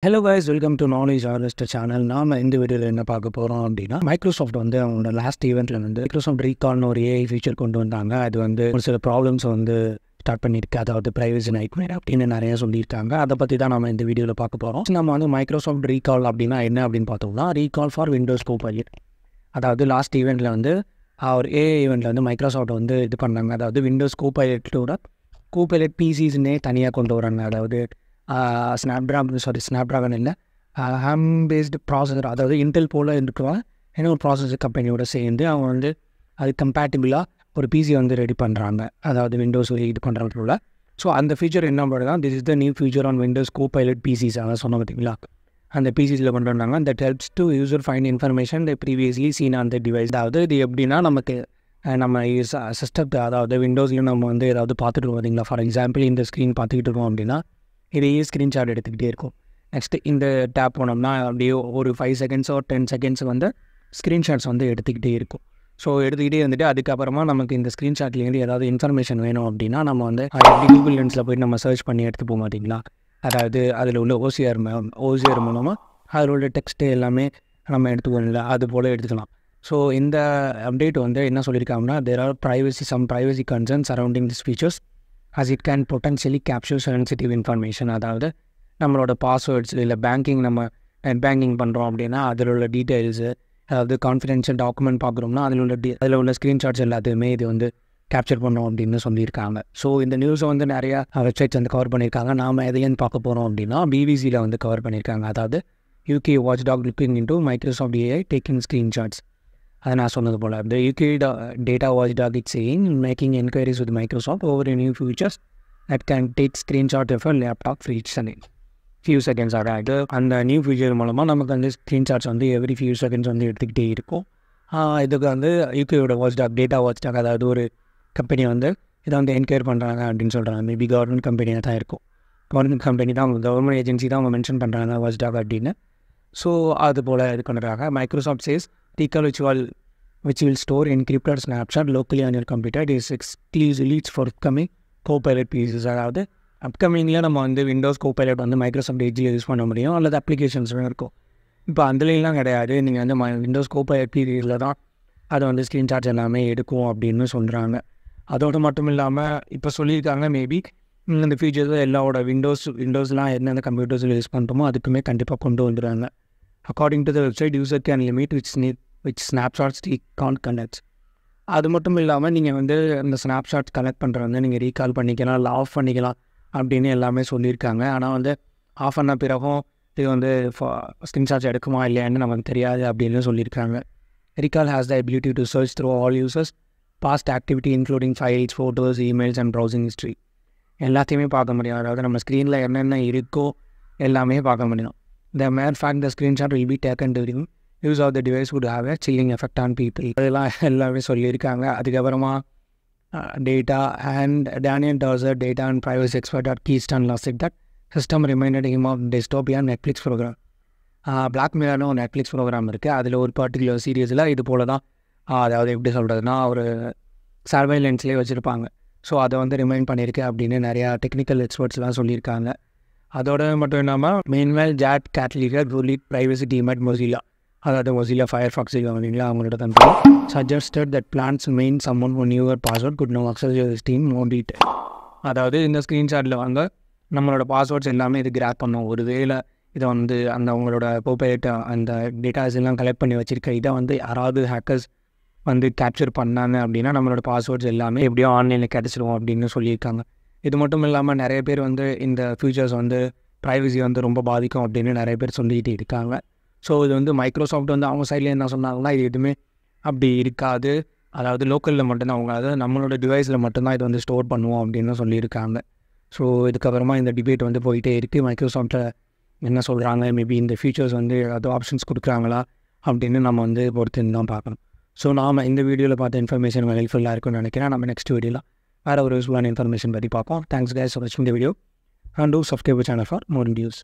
Hello guys, welcome to Knowledge Harvester channel. நாம இந்த வீடியோவில் என்ன பார்க்க போகிறோம் அப்படின்னா மைக்ரோசாஃப்ட் வந்து அவங்களோட லாஸ்ட் ஈவெண்ட்டில் வந்து மைக்ரோசாஃப்ட் ரீகால்னு ஒரு ஏஐ ஃபீச்சர் கொண்டு வந்தாங்க. அது வந்து ஒரு சில ப்ராப்ளம்ஸ் வந்து ஸ்டார்ட் பண்ணியிருக்கு. அதாவது ப்ரைவசி நைட்மேர் அப்படின்னு நிறைய சொல்லியிருக்காங்க. அதை பற்றி தான் நம்ம இந்த வீடியோவில் பார்க்க போகிறோம். நம்ம வந்து மைக்ரோசாஃப்ட் ரீகால் அப்படின்னா என்ன அப்படின்னு பார்த்தோம்னா, ரீகால் ஃபார் விண்டோஸ் கோபைலட். அதாவது லாஸ்ட் ஈவெண்ட்டில் வந்து ஒரு ஏஐ ஈவெண்ட்டில் வந்து மைக்ரோசாஃப்ட் வந்து இது பண்ணாங்க. அதாவது விண்டோஸ் கோபைலட்டோட கோபைலட் பிசிஸ்னே தனியாக கொண்டு வராங்க. அதாவது ஸ்னாப்ட்ராகன் இல்லை, ஹேம் பேஸ்டு ப்ராசஸர், அதாவது இன்டெல் போல் இருக்கிற இன்னொரு ப்ராசஸர் கம்பெனியோட சேர்ந்து அவங்க வந்து அது கம்பேட்டிபிளாக ஒரு பிசி வந்து ரெடி பண்ணுறாங்க. அதாவது விண்டோஸ் இது பண்ணுறதுக்குள்ள. ஸோ அந்த ஃபீச்சர் என்ன பண்ணுறதா, this is the new feature on Windows copilot PCs. அதான் சொன்ன பார்த்தீங்களா, அந்த பிசிஸில் பண்ணுறாங்க. That helps to user find information the previously scene on the device. அதாவது இது எப்படின்னா, நமக்கு நம்ம சிஸ்டத்தை, அதாவது விண்டோஸ்லையும் நம்ம வந்து ஏதாவது பார்த்துட்டு இருக்கோம் பார்த்தீங்களா. ஃபார் எக்ஸாம்பிள் இந்த ஸ்க்ரீன் பார்த்துக்கிட்டு இருக்கோம் அப்படின்னா இதையே ஸ்க்ரீன்ஷாட் எடுத்துக்கிட்டே இருக்கும். நெக்ஸ்ட்டு இந்த டேப் போனோம்னா அப்படியே ஒரு 5 செகண்ட்ஸ் ஒரு 10 செகண்ட்ஸ் வந்து ஸ்க்ரீன்ஷாட்ஸ் வந்து எடுத்துக்கிட்டே இருக்கும். ஸோ எடுத்துக்கிட்டே வந்துட்டு அதுக்கப்புறமா நமக்கு இந்த ஸ்க்ரீன்ஷாட்லேருந்து ஏதாவது இன்ஃபர்மேஷன் வேணும் அப்படின்னா நம்ம வந்து எப்படி கூகுள் லென்ஸில் போய்ட்டு நம்ம சர்ச் பண்ணி எடுத்து போக மாட்டிங்களா. அதாவது அதில் உள்ள ஓசிஆர் மூலமாக அதில் உள்ள டெக்ஸ்ட்டு எல்லாமே நம்ம எடுத்துக்கோங்களா, அது போல் எடுத்துக்கலாம். ஸோ இந்த அப்டேட் வந்து என்ன சொல்லியிருக்காங்கன்னா, there are some privacy concerns surrounding this features as it can potentially capture sensitive information. அதாவது நம்மளோட பாஸ்வேர்ட்ஸ் இல்லை பேங்கிங், நம்ம நெட் பேங்கிங் பண்ணுறோம் அப்படின்னா அதில் உள்ள டீட்டெயில்ஸு, அதாவது கான்ஃபிடென்ஷியல் டாக்குமெண்ட் பார்க்குறோம்னா அதில் உள்ள ஸ்க்ரீன்ஷாட்ஸ் எல்லாத்தையுமே இது வந்து கேப்சர் பண்ணோம் அப்படின்னு சொல்லியிருக்காங்க. ஸோ இந்த நியூஸை வந்து நிறையா வெப்சைட்ஸ் வந்து கவர் பண்ணியிருக்காங்க. நாம் எதையும் பார்க்க போகிறோம் அப்படின்னா பிபிசியில் வந்து கவர் பண்ணியிருக்காங்க. அதாவது UK watchdog looking into Microsoft AI taking screenshots. அதை நான் சொன்னது போல் the UK data watchdog is saying making inquiries with Microsoft over new features that can take screenshot of a laptop for each few seconds. ஆகாது அந்த new feature மூலமாக நமக்கு வந்து screenshots வந்து every few seconds வந்து எடுத்துக்கிட்டே இருக்கும். இதுக்கு வந்து யூகேயோட வாட்ச்டாக், டேட்டா வாட்ச்டாக், அதாவது ஒரு கம்பெனி வந்து இதை வந்து என்கொயர் பண்ணுறாங்க அப்படின்னு சொல்கிறாங்க. மேபி கவர்மெண்ட் கம்பெனியாக தான் இருக்கும். கவர்மெண்ட் கம்பெனி தான், அவங்க கவர்மெண்ட் ஏஜென்சி தான் அவங்க மென்ஷன் பண்ணுறாங்க வாட்ச்டாக் அப்படின்னு. ஸோ அது போல் இது பண்ணுறாங்க. Microsoft says Recall which will store encrypted snapshot locally on your computer is exclusively forthcoming Copilot pieces. அதாவது அப்கமிங்கில் நம்ம வந்து விண்டோஸ் கோபைலட் வந்து மைக்ரோசாஃப்ட் எட்ஜில் யூஸ் பண்ண முடியும், அல்லது அப்ளிகேஷன்ஸும் இருக்கும். இப்போ அதுலாம் கிடையாது, நீங்கள் வந்து விண்டோஸ் கோபைலட் பீரியடில் தான் அதை வந்து ஸ்க்ரீன்ஷாட்ஸ் எல்லாமே எடுக்கும் அப்படின்னு சொல்கிறாங்க. அதோடு மட்டும் இல்லாமல் இப்போ சொல்லியிருக்காங்க, மேபி இந்த ஃபீச்சர்ஸ் எல்லாவோட விண்டோஸ்லாம் என்னென்ன கம்ப்யூட்டர்ஸில் யூஸ் பண்ணுறோமோ அதுக்குமே கண்டிப்பாக கொண்டு வந்துடுறாங்க. According to the website, user can limit which snapshots he can't connect. அது மட்டும் இல்லாமல் நீங்கள் வந்து இந்த ஸ்னாப்ஷாட்ஸ் கனெக்ட் பண்ணுறது வந்து நீங்கள் ரீகால் பண்ணிக்கலாம், இல்லை ஆஃப் பண்ணிக்கலாம் அப்படின்னு எல்லாமே சொல்லியிருக்காங்க. ஆனால் வந்து ஆஃப் பண்ண பிறகும் இது வந்து ஸ்க்ரீன்ஷாட்ஸ் எடுக்குமா இல்லையான்னு நமக்கு தெரியாது அப்படின்னு சொல்லியிருக்காங்க. Recall has the ability to search through all users past activity including files, photos, emails and browsing history. எல்லாத்தையுமே பார்க்க முடியும். அதாவது நம்ம ஸ்க்ரீனில் என்னென்ன இருக்கோ எல்லாமே பார்க்க முடியும். The mere fact the screenshot will be taken during use of the device would have a chilling effect on people. அதெல்லாம் எல்லாமே சொல்லியிருக்காங்க. அதுக்கப்புறமா data and Daniel Tozer, data and privacy expert at Keystone Law said that system reminded him of dystopian Netflix programme. Black மிரர்னு ஒரு Netflix program இருக்குது. அதில் ஒரு particular சீரியஸில் இது போல் தான், அதாவது எப்படி சொல்கிறதுனா ஒரு சர்வைலன்ஸ்லேயே வச்சுருப்பாங்க. ஸோ அதை வந்து ரிமைண்ட் பண்ணியிருக்கு அப்படின்னு நிறையா டெக்னிக்கல் எக்ஸ்பர்ட்ஸ்லாம் சொல்லியிருக்காங்க. அதோட மட்டும் இல்லாமல் மெயின்வேல் ஜாட் கேட்லிகர் ரூலிட் ப்ரைவசி டீம் அட் மொசிலா, அதாவது மொசிலா ஃபயர்ஃபாக்ஸ் இல்லைங்களா, அவங்களோட company suggested that plans main summon one your password good no access your team more detail. அதாவது இந்த ஸ்க்ரீன்ஷாட்டில் வந்து நம்மளோட பாஸ்வேர்ட்ஸ் எல்லாமே இது கிராப் பண்ணோம். ஒரு வேளை இதை வந்து அந்த அவங்களோட கோபைலட் அந்த டேட்டாஸ் எல்லாம் கலெக்ட் பண்ணி வச்சுருக்க இதை வந்து யாராவது ஹேக்கர்ஸ் வந்து கேப்சர் பண்ணாங்க அப்படின்னா நம்மளோட பாஸ்வேர்ட்ஸ் எல்லாமே எப்படியோ ஆன்லைனில் கிடச்சிடும் அப்படின்னு சொல்லியிருக்காங்க. இது மட்டும் இல்லாமல் நிறைய பேர் வந்து இந்த ஃபியூச்சர்ஸ் வந்து ப்ரைவசி வந்து ரொம்ப பாதிக்கும் அப்படின்னு நிறைய பேர் சொல்லிகிட்டு இருக்காங்க. ஸோ இது வந்து மைக்ரோசாஃப்ட் வந்து அவங்க சைடில் என்ன சொன்னாங்கன்னா, இது எதுவுமே அப்படி இருக்காது, அதாவது லோக்கலில் மட்டும்தான், அவங்க அதாவது நம்மளோட டிவைஸில் மட்டும்தான் இது வந்து ஸ்டோர் பண்ணுவோம் அப்படின்னு சொல்லியிருக்காங்க. ஸோ இதுக்கப்புறமா இந்த டிபேட் வந்து போயிட்டே இருக்குது. மைக்ரோசாஃப்ட்டில் என்ன சொல்கிறாங்க, மேபி இந்த ஃபீச்சர்ஸ் வந்து ஏதாவது ஆப்ஷன்ஸ் கொடுக்குறாங்களா அப்படின்னு நம்ம வந்து பொறுத்து தான் பார்க்கணும். ஸோ நாம் இந்த வீடியோவில் பார்த்த இன்ஃபர்மேஷன் ஹெல்ப்ஃபுல்லாக இருக்குன்னு நினைக்கிறேன். நம்ம நெக்ஸ்ட் வீடியோவில் வேறு ஒரு யூஸ்ஃபுல்லான இன்ஃபர்மேஷன் பற்றி பார்ப்போம். தேங்க்ஸ் கைஸ் ஃபார் வாட்சிங் the video and do subscribe the channel for more videos.